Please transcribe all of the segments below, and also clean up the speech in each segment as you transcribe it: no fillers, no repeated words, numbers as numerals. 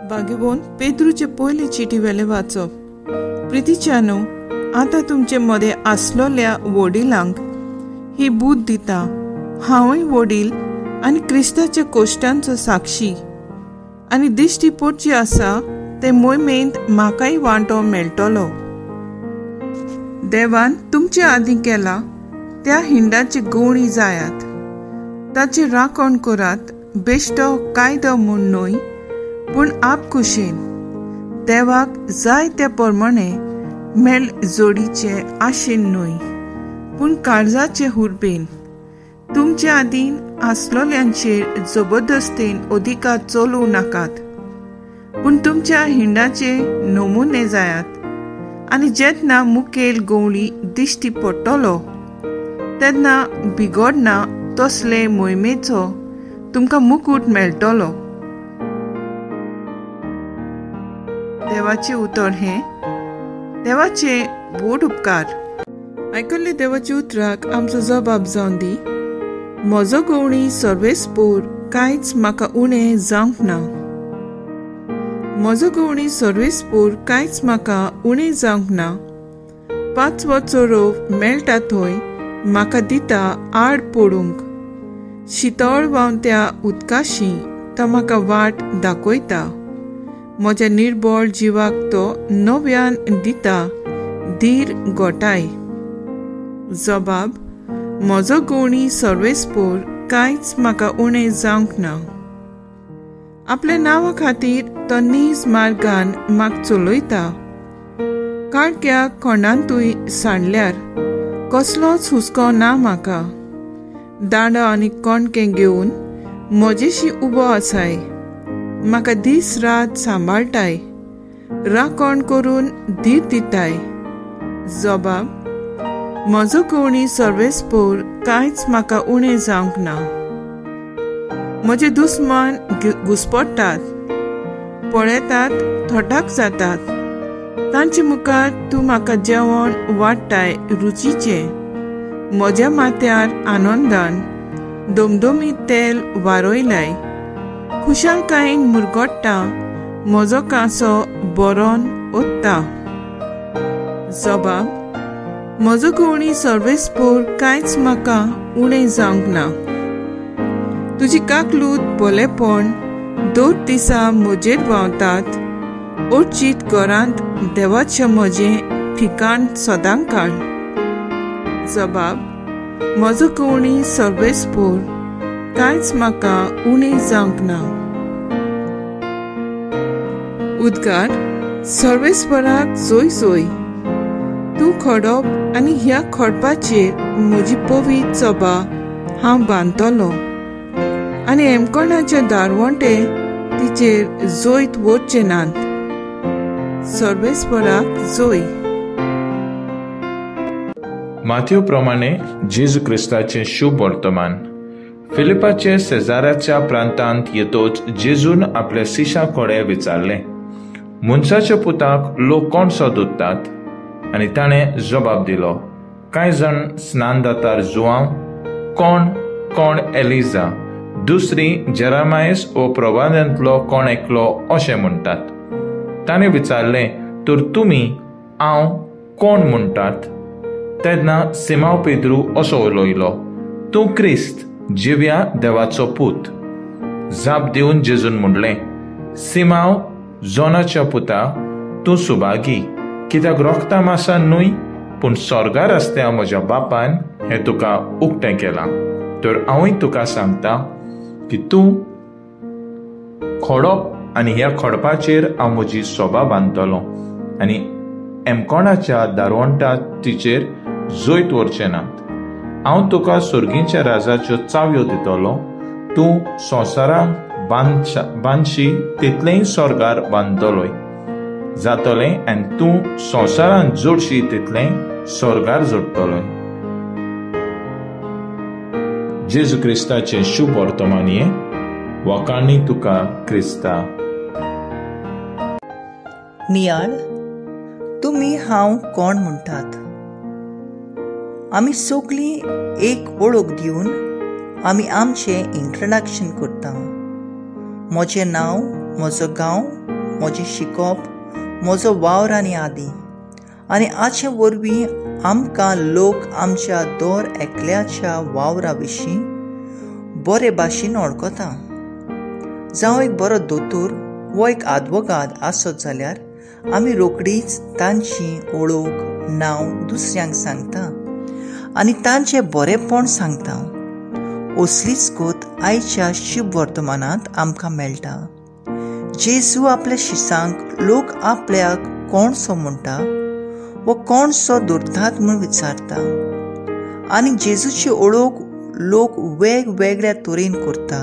भाग्यवान पेद्रूचे पयले चिटी वेले वाचप. प्रितीच्यानो, आतां तुमचे मदें आसलोल्या वडिलांक ही बूद दिता. हांवूय वडील आनी क्रिस्ताच्या कोश्टांचो साक्षी, आनी दिश्टी पडची आसा ते मोहिमेंत म्हाकाय वांटो मेळटलो. देवान तुमचे आदीं केला त्या हिंडाची गवणी जायात. ताची राखण करात, बेश्टो कायदो म्हूण न्हय, पूण आपखुशीन देवाक जाय त्या प्रमाणे मेल जोडीचे आशेन न्हय, पूण काळजाचे हुरबेन. तुमच्या आदीन आसलोल्यांचेर जबरदस्तीन अधिकार चलोवं नाकात, पूण तुमच्या हिंडाचे नमुने जायात. आनी जेन्ना मुखेल गवळी दिश्टी पडटलो तेन्ना बिगडना तसले मोहिमेचो तुमकां मुकूट मेळटलो. देवाचे उतर हे देवाचे व्हड उपकार. आयकल्ले देवाच्या उतराक आमचो जबाब जावन दी. म्हजो गवणी सर्वेस्पोर कांयच म्हाका उणें जावंक ना. म्हजो गवणी सर्वेस्पोर कांयच म्हाका उणें जावंक ना. 5 चोरोव मेळटा थंय म्हाका दिता आड पडूंक. शितळ व्हांवत्या उदकाशी तो म्हाका वाट दाखयता. म्हज्या निर्बळ जिवाक तो नव्यान दिता धीर गोटाय. जबाब: म्हजो गवणी सर्वेस्पोर कांयच म्हाका उणें जावंक ना. आपल्या नांवा खातीर तो नीज मार्गान म्हाका चलयता. काळक्या खोंडांतूय सांडल्यार कसलोच हुस्को ना म्हाका. दांडो आनी कोणकें घेवन म्हजेशी उबो आसाय. म्हाका दीस रात सांबाळटाय, राखण करून धीर दिताय. जबाब: म्हजो गवणी सर्वेस्पोर कांयच म्हाका उणें जावंक ना. म्हजे दुस्मान घुस्पडटात, पळयतात, थोटाक जातात. तांचे मुखार तूं म्हाका जेवण वाडटाय रुचीचें. म्हज्या माथ्यार आनंदान दोमदोमीत तेल वारोयलाय. खुशालकायेन मुरगोडटा, म्हजो कांसो बरोन ओतता. जबाब: म्हजो गवणी सर्वेस्पोर कांयच म्हाका उणें जावंक ना. तुजी काकलूत भलेपण दोन दिसा म्हजेर व्हांवतात. ओडचीत घरांत देवाचें म्हजें ठिकाण सदां काळ. जबाब: म्हजो गवणी सर्वेस्पोर कांयच म्हाका उणें जावंक ना. उद्गार. सर्वेस्पराक जोय जोय. तूं खडप आनी ह्या खडपाचेर म्हजी पवित्र सभा हांव बांदतलों, आनी हेमकोणाचे दारवंटे तिचेर जोयत वचचे नात. सर्वेस्पराक जोय. माथ्यू प्रमाणे जेजू क्रिस्ताचे शुभ वर्तमान. फिलिपाचे सेजाराच्या प्रांतांत येतोच जेजून आपल्या शिश्यां कडेन विचारले, मनशाच्या पुताक लोक कोण सोदतात? आनी ताणें जबाब दिलो, कांय जाण स्नानदातार जुआंव, कोण एलिजा, दुसरी जेरामायस वो प्रवाद्यांतलो कोण एकलो अशें म्हणटात. ताणें विचारलें, तर तुमी हांव कोण म्हणटात? तेन्ना सिमांव पेद्रू असो उलयलो, तूं क्रिस्त, जिव्या देवाचो पूत. जाप दिवन जेजून म्हणलें, सिमांव, जोनाच्या पुता, तूं सुभागी, कित्याक रोखता मासा न्हय, पूण स्वर्गार आसत्या म्हज्या बापान हें तुका उक्तें केलां. तर हांवूय तुका सांगता की तूं खडप आनी ह्या खडपाचेर हांव म्हजी सोबा बांदतलों, आनी एमकोणाच्या दारवंटा तिचेर जोयत वरचे नात. हांव तुका सुर्गीच्या राजाच्यो चावयो दितलों. तूं संवसारांत बांदशी तितलेंय स्वर्गार बांदतलोय जातलें, आनी तूं संवसारांत जोडशी तितलें स्वर्गार जोडटलोय. जेजू क्रिस्ताचें शुभ वर्तमान हे. वखाणी तुका क्रिस्ता. नियाळ. तुमी हांव कोण म्हणटात? आमी सगळीं एक वळख दिवन आमी आमचें इंट्रोडक्शन करता. म्हजें नांव, म्हजो गांव म्हजें शिकप म्हजो वावर आनी आदी, आनी हाचे वरवीं आमकां लोक आमच्या दर एकल्याच्या वावरा विशीं बरे भाशेन वळखता. जावं एक बरो दोतोर वो एक आदवोगाद आसत जाल्यार आमी रोखडीच तांची ओळख नांव दुसऱ्यांक सांगता आनी तांचें बरेंपण सांगता. असलीच गोत आयच्या शुभ वर्तमानांत आमकां मेळटा. जेजू आपल्या शिसांक लोक आपल्याक कोणसो म्हणटा वो कोणसो धरतात म्हूण विचारता, आनी जेजूची ओळख लोक वेगवेगळ्या तरेन करता,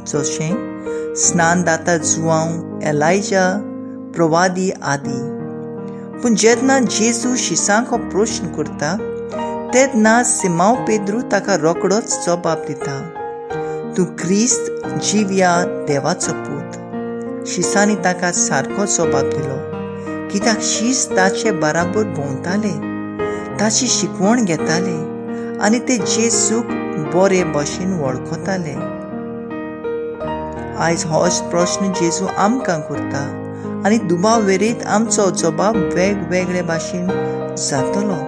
जशें स्नानदाता जुआंव, एलायजा, प्रवादी आदी. पूण जेन्ना जेजू शिसांक हो प्रश्न करता तेन्ना सिमांव पेद्रू ताका रोखडोच जबाब दिता, तूं क्रिस्त जिव्या देवाचो पूत. शिसांनी ताका सारको जबाब दिलो, कित्याक शीस ताचे बराबर भोंवताले, ताची शिकवण घेताले आनी ते जेजूक बरे भाशेन वळखताले. आयज होच प्रश्न जेजू आमकां करता आनी दुबावेरीत आमचो जबाब वेगवेगळे भाशेन जातलो.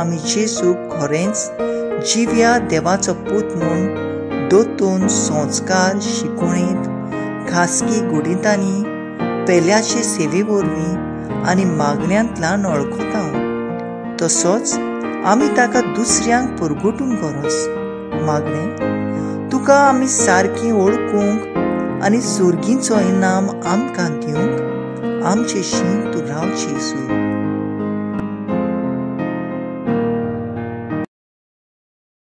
आमी जेजूक खरेंच जिव्या देवाचो पूत म्हूण दोतोन संस्कार, शिकवणींत, खासगी गुडितांनी, पेल्याचे सेवे वरवीं आनी मागण्यांतल्यान वळखता. तसोच आमी ताका दुसऱ्यांक परगटूंक गरज. मागणें, तुका आमी सारकीं वळखूंक आनी सुर्गीचो इनाम आमकां दिवंक आमचेशी तूं राव जेजू.